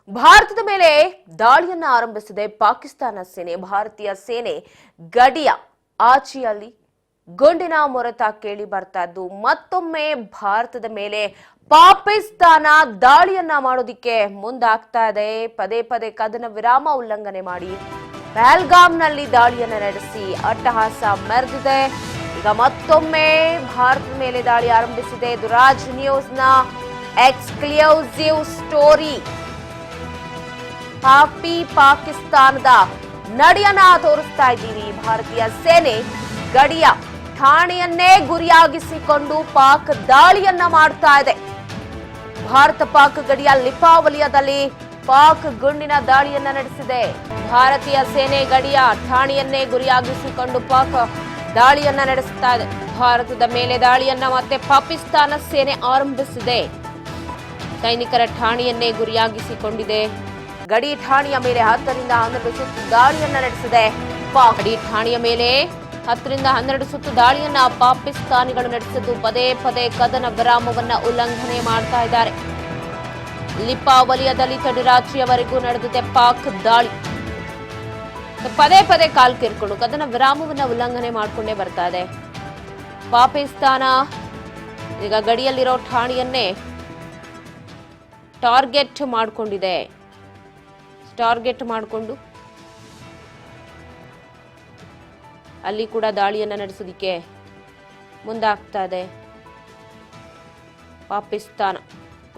ಭಾರತದ ಮೇಲೆ ದಾಳಿಯನ್ನ ಆರಂಭಿಸಿದೆ ಪಾಕಿಸ್ತಾನ ಸೇನೆ. ಭಾರತೀಯ ಸೇನೆ ಗಡಿಯ ಆಚೆಯಲ್ಲಿ ಗುಂಡಿನ ಮೊರೆತ ಕೇಳಿ ಬರ್ತಾ ಇದ್ದು ಮತ್ತೊಮ್ಮೆ ಭಾರತದ ಮೇಲೆ ಪಾಕಿಸ್ತಾನ ದಾಳಿಯನ್ನ ಮಾಡೋದಿಕ್ಕೆ ಮುಂದಾಗ್ತಾ ಇದೆ. ಪದೇ ಪದೇ ಕದನ ವಿರಾಮ ಉಲ್ಲಂಘನೆ ಮಾಡಿ ಪಹಲ್ಗಾಮ್ನಲ್ಲಿ ದಾಳಿಯನ್ನ ನಡೆಸಿ ಅಟ್ಟಹಾಸ ಮೆರೆದಿದೆ. ಈಗ ಮತ್ತೊಮ್ಮೆ ಭಾರತದ ಮೇಲೆ ದಾಳಿ ಆರಂಭಿಸಿದೆ. ದುರಾಜ್ ನ್ಯೂಸ್ನ ಎಕ್ಸ್ಕ್ಲೂಸಿವ್ ಸ್ಟೋರಿ. ಪಾಕಿಸ್ತಾನದ ನಡೆಯನ್ನ ತೋರಿಸ್ತಾ ಇದ್ದೀವಿ. ಭಾರತೀಯ ಸೇನೆ ಗಡಿಯ ಠಾಣೆಯನ್ನೇ ಗುರಿಯಾಗಿಸಿಕೊಂಡು ಪಾಕ್ ದಾಳಿಯನ್ನ ಮಾಡ್ತಾ ಇದೆ. ಭಾರತ ಪಾಕ್ ಗಡಿಯ ಲಿಪಾ ವಲಯದಲ್ಲಿ ಪಾಕ್ ಗುಂಡಿನ ದಾಳಿಯನ್ನ ನಡೆಸಿದೆ. ಭಾರತೀಯ ಸೇನೆ ಗಡಿಯ ಠಾಣೆಯನ್ನೇ ಗುರಿಯಾಗಿಸಿಕೊಂಡು ಪಾಕ್ ದಾಳಿಯನ್ನ ನಡೆಸುತ್ತಾ ಇದೆ. ಭಾರತದ ಮೇಲೆ ದಾಳಿಯನ್ನ ಮತ್ತೆ ಪಾಕಿಸ್ತಾನ ಸೇನೆ ಆರಂಭಿಸಿದೆ. ಸೈನಿಕರ ಠಾಣೆಯನ್ನೇ ಗುರಿಯಾಗಿಸಿಕೊಂಡಿದೆ. ಗಡಿ ಠಾಣೆಯ ಮೇಲೆ 10 ರಿಂದ 12 ಸುತ್ತು ದಾಳಿಯನ್ನ ನಡೆಸಿದೆ. ಗಡಿ ಠಾಣೆಯ ಮೇಲೆ 10 ರಿಂದ 12 ಸುತ್ತು ದಾಳಿಯನ್ನ ಪಾಕಿಸ್ತಾನಿಗಳು ನಡೆಸಿದ್ದು ಪದೇ ಪದೇ ಕದನ ವಿರಾಮವನ್ನ ಉಲ್ಲಂಘನೆ ಮಾಡ್ತಾ ಇದ್ದಾರೆ. ಲಿಪಾ ವಲಯದಲ್ಲಿ ತಡರಾತ್ರಿಯವರೆಗೂ ನಡೆದಿದೆ ಪಾಕ್ ದಾಳಿ. ಪದೇ ಪದೇ ಕಾಲ್ ಕಿರ್ಕೊಂಡು ಕದನ ವಿರಾಮವನ್ನ ಉಲ್ಲಂಘನೆ ಮಾಡಿಕೊಂಡೇ ಬರ್ತಾ ಇದೆ. ಪಾಕಿಸ್ತಾನ ಈಗ ಗಡಿಯಲ್ಲಿರೋ ಠಾಣೆಯನ್ನೇ ಟಾರ್ಗೆಟ್ ಮಾಡಿಕೊಂಡಿದೆ. ಟಾರ್ಗೆಟ್ ಮಾಡಿಕೊಂಡು ಅಲ್ಲಿ ಕೂಡ ದಾಳಿಯನ್ನ ನಡೆಸೋದಿಕ್ಕೆ ಮುಂದಾಗ್ತಾ ಇದೆ ಪಾಕಿಸ್ತಾನ.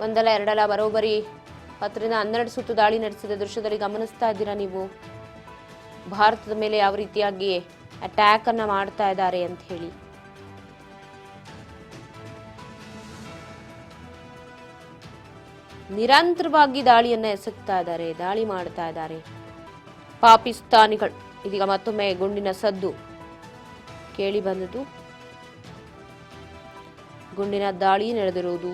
ಒಂದಲ್ಲ ಎರಡಲ್ಲ ಬರೋಬ್ಬರಿ 10 ರಿಂದ 12 ಸುತ್ತು ದಾಳಿ ನಡೆಸಿದ ದೃಶ್ಯದಲ್ಲಿ ಗಮನಿಸ್ತಾ ಇದ್ದೀರಾ ನೀವು. ಭಾರತದ ಮೇಲೆ ಯಾವ ರೀತಿಯಾಗಿ ಅಟ್ಯಾಕ್ ಅನ್ನ ಮಾಡ್ತಾ ಇದ್ದಾರೆ ಅಂತ ಹೇಳಿ. ನಿರಂತರವಾಗಿ ದಾಳಿಯನ್ನ ಎಸಗ್ತಾ ಇದ್ದಾರೆ, ದಾಳಿ ಮಾಡ್ತಾ ಇದ್ದಾರೆ ಪಾಕಿಸ್ತಾನಿಗಳು. ಇದೀಗ ಮತ್ತೊಮ್ಮೆ ಗುಂಡಿನ ಸದ್ದು ಕೇಳಿ ಬಂದದ್ದು. ಗುಂಡಿನ ದಾಳಿ ನಡೆದಿರುವುದು.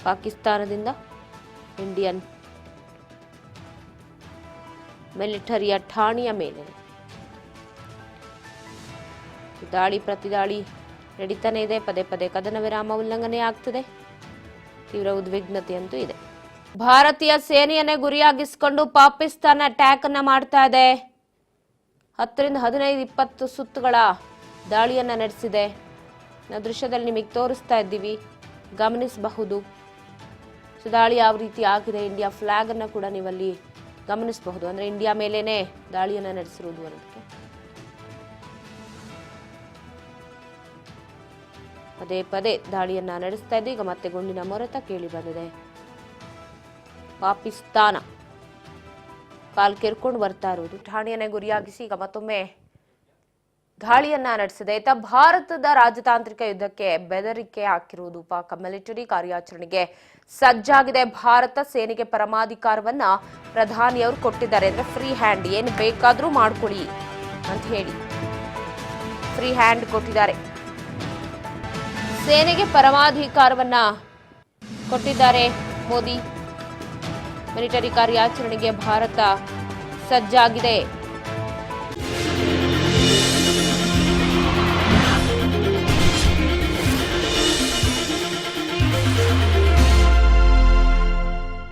ಪಾಕಿಸ್ತಾನದಿಂದ ಇಂಡಿಯನ್ ಮಿಲಿಟರಿಯ ಠಾಣೆಯ ಮೇಲೆ ದಾಳಿ ಪ್ರತಿದಾಳಿ ನಡೀತಾನೆ ಇದೆ. ಪದೇ ಪದೇ ಕದನ ವಿರಾಮ ಉಲ್ಲಂಘನೆ ಆಗ್ತದೆ. ತೀವ್ರ ಉದ್ವಿಗ್ನತೆಯಂತೂ ಇದೆ. ಭಾರತೀಯ ಸೇನೆಯನ್ನೇ ಗುರಿಯಾಗಿಸಿಕೊಂಡು ಪಾಕಿಸ್ತಾನ ಅಟ್ಯಾಕ್ ಅನ್ನ ಮಾಡ್ತಾ ಇದೆ. 10 ರಿಂದ 15, 20 ಸುತ್ತುಗಳ ದಾಳಿಯನ್ನ ನಡೆಸಿದೆ. ನಾವು ದೃಶ್ಯದಲ್ಲಿ ನಿಮಗೆ ತೋರಿಸ್ತಾ ಇದ್ದೀವಿ, ಗಮನಿಸಬಹುದು. ದಾಳಿ ಯಾವ ರೀತಿ ಆಗಿದೆ. ಇಂಡಿಯಾ ಫ್ಲಾಗ್ ಅನ್ನ ಕೂಡ ನೀವಲ್ಲಿ ಗಮನಿಸಬಹುದು. ಅಂದ್ರೆ ಇಂಡಿಯಾ ಮೇಲೇನೆ ದಾಳಿಯನ್ನ ನಡೆಸಿರುವುದು ಅನ್ನೋದಕ್ಕೆ ಪದೇ ಪದೇ ದಾಳಿಯನ್ನ ನಡೆಸ್ತಾ ಇದೆ. ಈಗ ಮತ್ತೆ ಗುಂಡಿನ ಮೊರೆತ ಕೇಳಿ ಬಂದಿದೆ. ಪಾಕಿಸ್ತಾನ ಕಾಲ್ ಕೆರ್ಕೊಂಡು ಬರ್ತಾ ಇರುವುದು. ಠಾಣೆಯನ್ನೇ ಗುರಿಯಾಗಿಸಿ ಈಗ ಮತ್ತೊಮ್ಮೆ ದಾಳಿಯನ್ನ ನಡೆಸಿದೆ. ಭಾರತದ ರಾಜತಾಂತ್ರಿಕ ಯುದ್ಧಕ್ಕೆ ಬೆದರಿಕೆ ಹಾಕಿರುವುದು. ಪಾಕ್ ಮಿಲಿಟರಿ ಕಾರ್ಯಾಚರಣೆಗೆ ಸಜ್ಜಾಗಿದೆ. ಭಾರತ ಸೇನೆಗೆ ಪರಮಾಧಿಕಾರವನ್ನ ಪ್ರಧಾನಿಯವರು ಕೊಟ್ಟಿದ್ದಾರೆ. ಅಂದ್ರೆ ಫ್ರೀ ಹ್ಯಾಂಡ್, ಏನು ಬೇಕಾದ್ರೂ ಮಾಡ್ಕೊಳ್ಳಿ ಅಂತ ಹೇಳಿ ಫ್ರೀ ಹ್ಯಾಂಡ್ ಕೊಟ್ಟಿದ್ದಾರೆ. ಸೇನೆಗೆ ಪರಮಾಧಿಕಾರವನ್ನ ಕೊಟ್ಟಿದ್ದಾರೆ ಮೋದಿ. ಮಿಲಿಟರಿ ಕಾರ್ಯಾಚರಣೆಗೆ ಭಾರತ ಸಜ್ಜಾಗಿದೆ.